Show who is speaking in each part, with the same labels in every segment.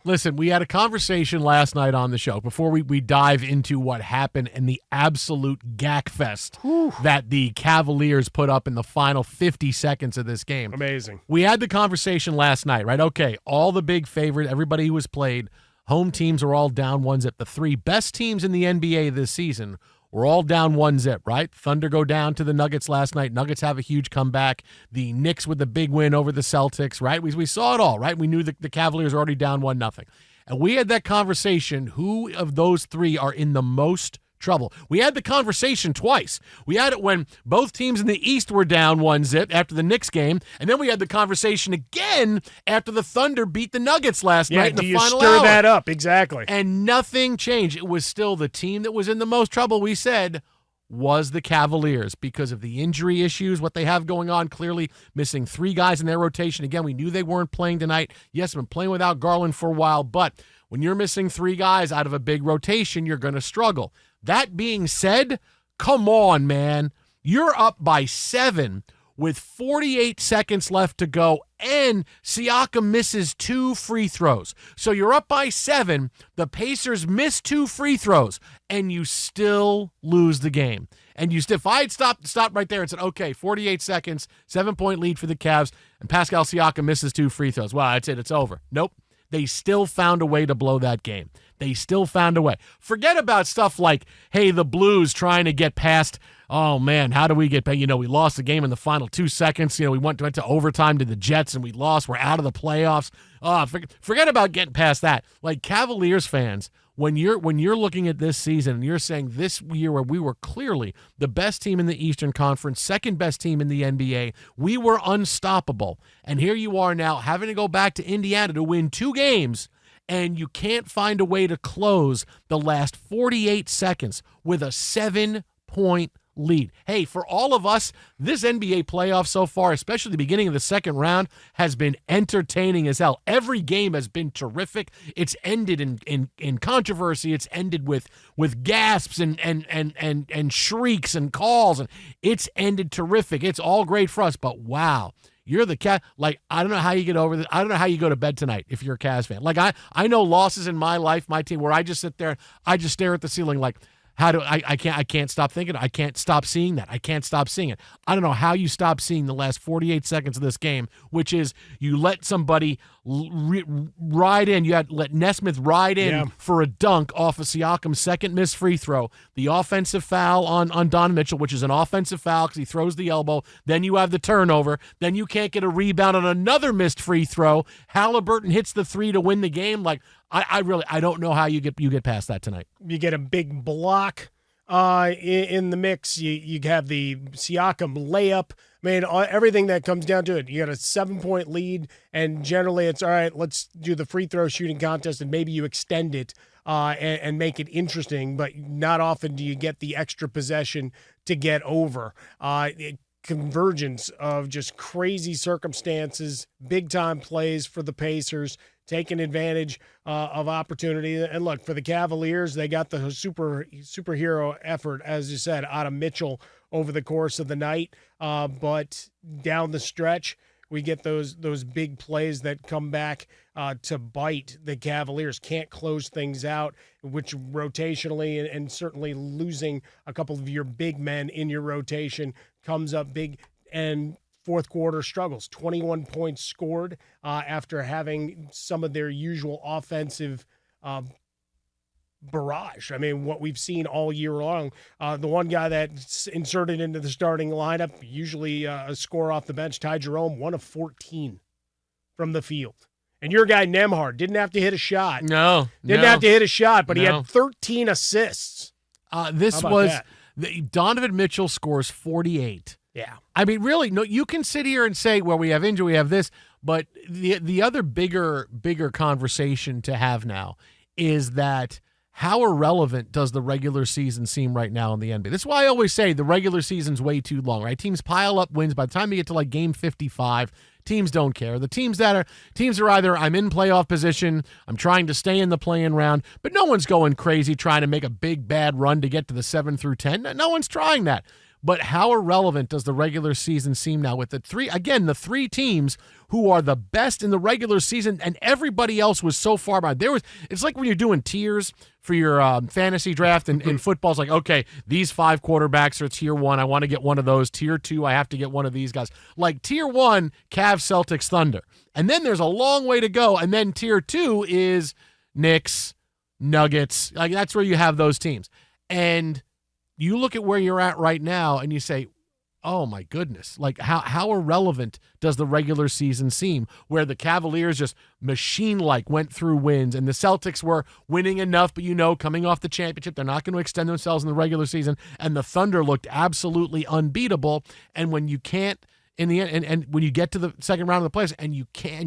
Speaker 1: Listen, we had a conversation last night on the show before we dive into what happened and the absolute gack fest that the Cavaliers put up in the final 50 seconds of this game.
Speaker 2: Amazing.
Speaker 1: We had the conversation last night, right? Okay, all the big favorite, everybody who was played, home teams are all down 1-0. The three best teams in the NBA this season were all down 1-0, right? Thunder go down to the Nuggets last night. Nuggets have a huge comeback. The Knicks with the big win over the Celtics, right? We saw it all, right? We knew the Cavaliers were already down 1-0. And we had that conversation, who of those three are in the most trouble? We had the conversation twice. We had it when both teams in the East were down 1-0 after the Knicks game, and then we had the conversation again after the Thunder beat the Nuggets last night in the final hour.
Speaker 2: Do you stir that up? Exactly.
Speaker 1: And nothing changed. It was still the team that was in the most trouble, we said, was the Cavaliers because of the injury issues, what they have going on, clearly missing three guys in their rotation. Again, we knew they weren't playing tonight. Yes, been playing without Garland for a while, but when you're missing three guys out of a big rotation, you're going to struggle. That being said, come on, man. You're up by 7 with 48 seconds left to go, and Siakam misses 2 free throws. So you're up by 7. The Pacers miss 2 free throws, and you still lose the game. And if I had stopped right there and said, okay, 48 seconds, 7-point lead for the Cavs, and Pascal Siakam misses 2 free throws, well, that's it. It's over. Nope. They still found a way to blow that game. They still found a way. Forget about stuff like, hey, the Blues trying to get past, oh, man, how do we get, we lost the game in the final 2 seconds. We went to overtime to the Jets and we lost. We're out of the playoffs. Forget about getting past that. Like Cavaliers fans, when you're looking at this season and you're saying this year where we were clearly the best team in the Eastern Conference, second best team in the NBA, we were unstoppable. And here you are now having to go back to Indiana to win 2 games, and you can't find a way to close the last 48 seconds with a 7-point lead. Hey, for all of us, this NBA playoff so far, especially the beginning of the second round, has been entertaining as hell. Every game has been terrific. It's ended in controversy. It's ended with gasps and shrieks and calls, and it's ended terrific. It's all great for us, but wow. You're the Cavs. Like, I don't know how you get over this. I don't know how you go to bed tonight if you're a Cavs fan. Like, I know losses in my life, my team, where I just sit there, I just stare at the ceiling like, how do I can't stop thinking. I can't stop seeing that. I can't stop seeing it. I don't know how you stop seeing the last 48 seconds of this game, which is you let somebody ride in. You had let Nesmith ride in for a dunk off of Siakam's second missed free throw. The offensive foul on Don Mitchell, which is an offensive foul because he throws the elbow. Then you have the turnover. Then you can't get a rebound on another missed free throw. Halliburton hits the 3 to win the game. Like, I don't know how you get past that tonight.
Speaker 2: You get a big block in the mix. You have the Siakam layup. I mean, everything that comes down to it. You got a 7-point lead, and generally it's, all right, let's do the free throw shooting contest, and maybe you extend it and make it interesting, but not often do you get the extra possession to get over. Convergence of just crazy circumstances, big-time plays for the Pacers, taking advantage of opportunity. And look, for the Cavaliers, they got the superhero effort, as you said, out of Mitchell over the course of the night. But down the stretch, we get those big plays that come back to bite. The Cavaliers can't close things out, which rotationally and certainly losing a couple of your big men in your rotation comes up big. And fourth quarter struggles. 21 points scored after having some of their usual offensive barrage. I mean, what we've seen all year long. The one guy that's inserted into the starting lineup, usually a score off the bench, Ty Jerome, 1 of 14 from the field. And your guy, Nembhard, didn't have to hit a shot. Didn't have to hit a shot, but he had 13 assists.
Speaker 1: Donovan Mitchell scores 48.
Speaker 2: Yeah.
Speaker 1: I mean, really, no, you can sit here and say, well, we have injury, we have this, but the other bigger conversation to have now is that how irrelevant does the regular season seem right now in the NBA? That's why I always say the regular season's way too long, right? Teams pile up wins. By the time you get to like game 55, teams don't care. The teams are either I'm in playoff position, I'm trying to stay in the play-in round, but no one's going crazy trying to make a big bad run to get to the 7 through 10. No one's trying that. But how irrelevant does the regular season seem now with the three teams who are the best in the regular season, and everybody else was so far behind. It's like when you're doing tiers for your fantasy draft in football. It's like, okay, these 5 quarterbacks are tier 1. I want to get one of those. Tier 2, I have to get one of these guys. Like tier 1, Cavs, Celtics, Thunder. And then there's a long way to go. And then tier 2 is Knicks, Nuggets. Like that's where you have those teams. And you look at where you're at right now and you say, oh my goodness, like how irrelevant does the regular season seem, where the Cavaliers just machine-like went through wins and the Celtics were winning enough, but coming off the championship, they're not going to extend themselves in the regular season, and the Thunder looked absolutely unbeatable. And when you can't, in the end, and when you get to the second round of the playoffs and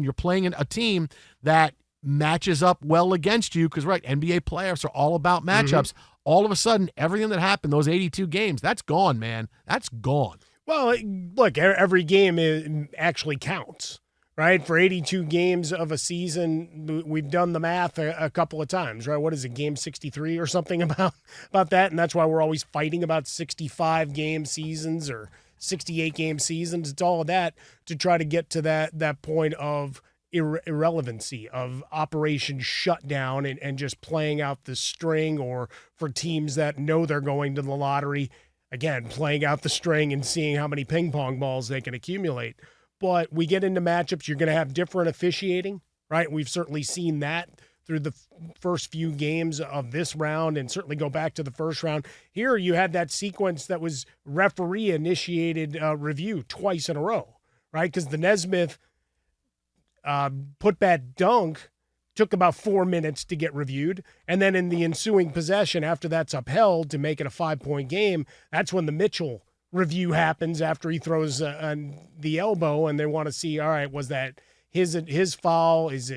Speaker 1: you're playing a team that matches up well against you, because NBA playoffs are all about matchups. All of a sudden, everything that happened, those 82 games, that's gone, man. That's gone.
Speaker 2: Well, look, every game actually counts, right? For 82 games of a season, we've done the math a couple of times, right? What is it, game 63 or something about that? And that's why we're always fighting about 65-game seasons or 68-game seasons. It's all of that to try to get to that point of irrelevancy, of operation shutdown, and just playing out the string, or for teams that know they're going to the lottery, again, playing out the string and seeing how many ping pong balls they can accumulate. But we get into matchups, you're going to have different officiating, right? We've certainly seen that through the first few games of this round, and certainly go back to the first round. Here you had that sequence that was referee-initiated review twice in a row, right? Because the Nesmith putback dunk took about 4 minutes to get reviewed, and then in the ensuing possession, after that's upheld to make it a 5-point game, that's when the Mitchell review happens after he throws the elbow, and they want to see, all right, was that his foul? Does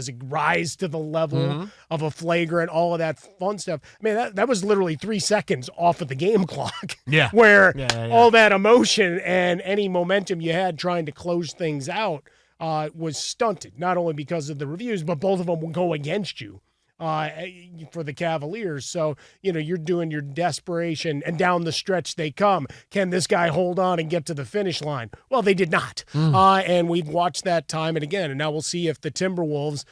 Speaker 2: it rise to the level of a flagrant? All of that fun stuff. I mean, that was literally 3 seconds off of the game clock.
Speaker 1: Yeah,
Speaker 2: where all that emotion and any momentum you had trying to close things out was stunted, not only because of the reviews, but both of them will go against you for the Cavaliers. So, you're doing your desperation, and down the stretch they come. Can this guy hold on and get to the finish line? Well, they did not. And we've watched that time and again. And now we'll see if the Timberwolves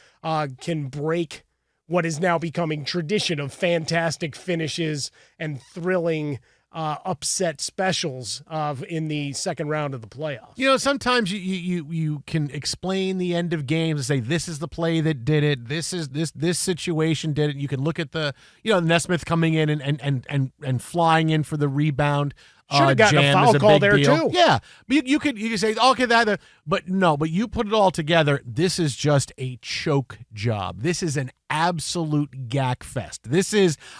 Speaker 2: can break what is now becoming tradition of fantastic finishes and thrilling upset specials in the second round of the playoffs.
Speaker 1: Sometimes you can explain the end of games and say, this is the play that did it. This situation did it. You can look at the Nesmith coming in and flying in for the rebound.
Speaker 2: Should have gotten a foul call there too.
Speaker 1: Yeah, but you could say, okay, but you put it all together. This is just a choke job. This is an absolute gack fest.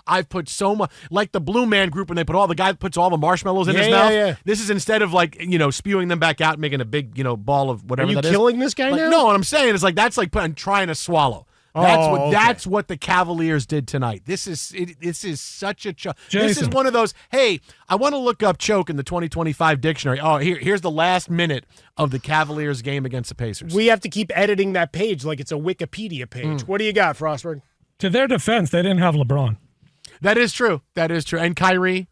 Speaker 1: I've put so much, like the Blue Man Group when they put the guy puts all the marshmallows in his mouth. Yeah. This is, instead of spewing them back out, and making a big ball of whatever that is.
Speaker 2: Are you killing this guy now?
Speaker 1: No, what I'm saying is that's like trying to swallow. That's what the Cavaliers did tonight. This is such a choke. This is one of those, hey, I want to look up choke in the 2025 dictionary. Oh, here's the last minute of the Cavaliers game against the Pacers.
Speaker 2: We have to keep editing that page like it's a Wikipedia page. What do you got, Frostberg?
Speaker 3: To their defense, they didn't have LeBron.
Speaker 1: That is true. And Kyrie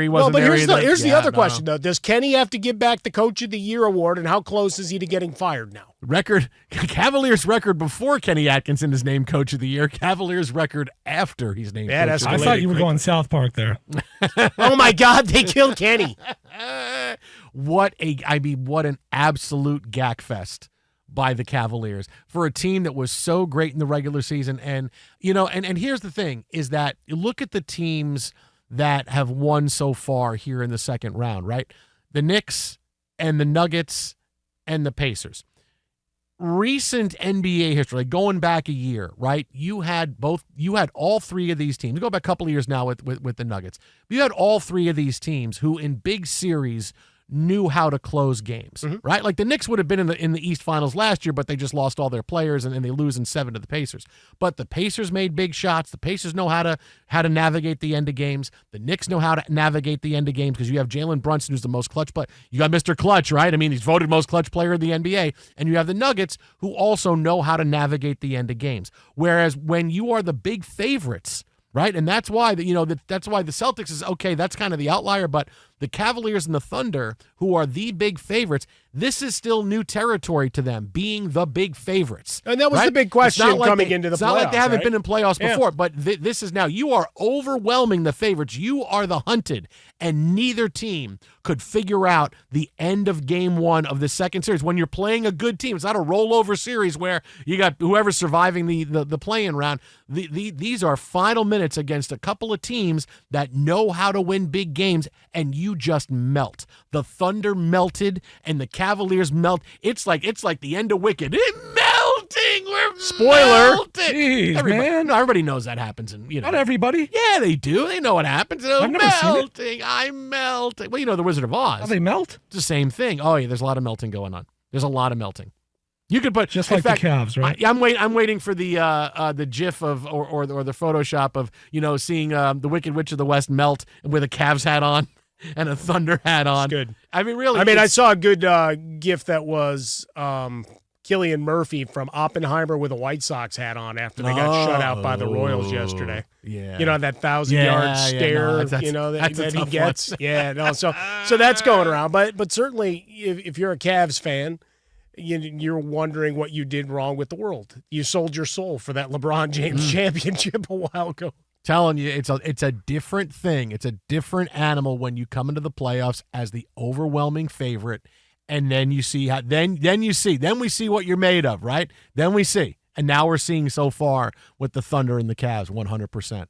Speaker 1: wasn't
Speaker 2: there
Speaker 1: either.
Speaker 2: But here's the other question, though. Does Kenny have to give back the Coach of the Year award, and how close is he to getting fired now?
Speaker 1: Cavaliers record before Kenny Atkinson is named Coach of the Year. Cavaliers record after he's named Coach of the Year.
Speaker 3: I thought you were going South Park there.
Speaker 2: Oh, my God, they killed Kenny.
Speaker 1: What an absolute gack fest by the Cavaliers for a team that was so great in the regular season. And, and here's the thing, is that you look at the teams that have won so far here in the second round, right? The Knicks and the Nuggets and the Pacers. Recent NBA history, like going back a year, right? You had all three of these teams. We go back a couple of years now with the Nuggets. You had all three of these teams who in big series knew how to close games, right? Like the Knicks would have been in the East Finals last year, but they just lost all their players and they lose in 7 to the Pacers. But the Pacers made big shots. The Pacers know how to navigate the end of games. The Knicks know how to navigate the end of games because you have Jalen Brunson, who's the most clutch player. You got Mr. Clutch, right? I mean, he's voted most clutch player in the NBA. And you have the Nuggets, who also know how to navigate the end of games. Whereas when you are the big favorites, right? And that's why that's why the Celtics is okay. That's kind of the outlier, but The Cavaliers and the Thunder, who are the big favorites, this is still new territory to them, being the big favorites.
Speaker 2: And that was
Speaker 1: right?
Speaker 2: the big question coming into the
Speaker 1: It's
Speaker 2: playoffs.
Speaker 1: not like they haven't
Speaker 2: right?
Speaker 1: been in playoffs
Speaker 2: Yeah.
Speaker 1: before, but this is now. You are overwhelming the favorites. You are the hunted, and neither team could figure out the end of game one of the second series. When you're playing a good team, it's not a rollover series where you got whoever's surviving the play-in round. These are final minutes against a couple of teams that know how to win big games, and you just melt. The Thunder melted, and the Cavaliers melt. It's like the end of Wicked. Melting. We're
Speaker 2: Spoiler.
Speaker 1: melting.
Speaker 3: Jeez, man.
Speaker 1: Everybody knows that happens, and you know.
Speaker 3: Not everybody.
Speaker 1: Yeah, they do. They know what happens. Oh,
Speaker 3: I've never seen it.
Speaker 1: melting. I'm melting. Well, you know the Wizard of Oz.
Speaker 3: How they melt?
Speaker 1: It's the same thing. Oh yeah, there's a lot of melting going on. There's a lot of melting. You could put
Speaker 3: Just
Speaker 1: in
Speaker 3: like
Speaker 1: fact,
Speaker 3: the Cavs, right?
Speaker 1: I'm waiting for the GIF of or the Photoshop of seeing the Wicked Witch of the West melt with a Cavs hat on and a Thunder hat on.
Speaker 2: It's good.
Speaker 1: I mean, really.
Speaker 2: I mean, I saw a good GIF that was Cillian Murphy from Oppenheimer with a White Sox hat on after they got shut out by the Royals yesterday.
Speaker 1: Yeah.
Speaker 2: You know, that 1,000-yard stare,
Speaker 1: no, that's
Speaker 2: that
Speaker 1: a
Speaker 2: he
Speaker 1: tough
Speaker 2: gets.
Speaker 1: one.
Speaker 2: Yeah, no, so that's going around. But certainly, if you're a Cavs fan, you're wondering what you did wrong with the world. You sold your soul for that LeBron James championship a while ago.
Speaker 1: Telling you, it's a different thing. It's a different animal when you come into the playoffs as the overwhelming favorite, and then you see how then we see what you're made of, right? Then we see, and now we're seeing so far with the Thunder and the Cavs, 100%.